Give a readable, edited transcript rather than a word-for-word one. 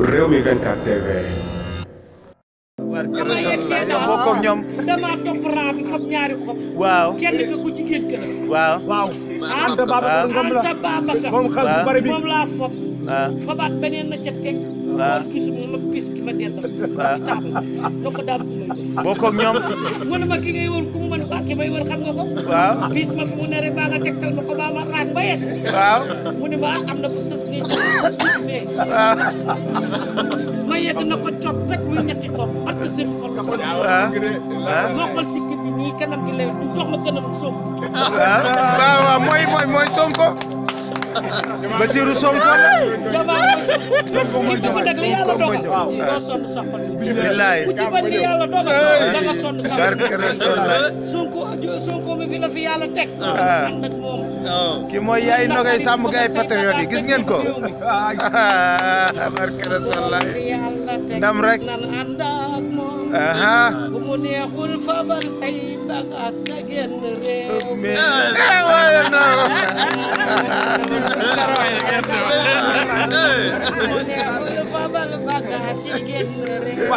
Rewmi 24 TV. dama yegg see daal bokk ak ñoom. dama topp raa bi fab ñaari xob. waaw kenn ka ku jigéen ka la. waaw. waaw. Anta Babacar Ngom la Anta Babacar. moom xas bu bari bi moom laa fob. waaw. fabaat beneen na ca teg. waaw gisuma ma gis ki ma dendal. waaw ci taabal na ko daal ku may bokk ak ñoom. mu ne ma ki ngay wër ku mu mën waa ki may wër xam nga ko. waaw. bis ma fi mu ne rek baa nga tegtal ma ko baa ma raag ba yegg. waaw. mu ne ma am na bu sës nii mais waaw. ma yegg na ko coppet muy ñetti xob ak seen fol ko. waaw. moo xool si kii bi nii kanam gi lay du jox ma kanam Sonko. waaw waaw mooy Sonko. Bassirou Sonko la. jamaa Sonko mooy Sonko nag li yàlla dogal. doo sonn sa xol. billaay. ku ci bañ li yàlla dogal. da nga sonn sa xol. Sonko mi fi la fi yàlla teg. ànd ak moom. ki mooy yaay nogay sàmm gay patriote yi gis ngeen ko. barke Rasulullah. ndam rek. nan ànd ak moom. bu mu neexul fabal say bagaas na génn réew. waaye naa ko. bu mu neexul fabal bagaas yi génn réew.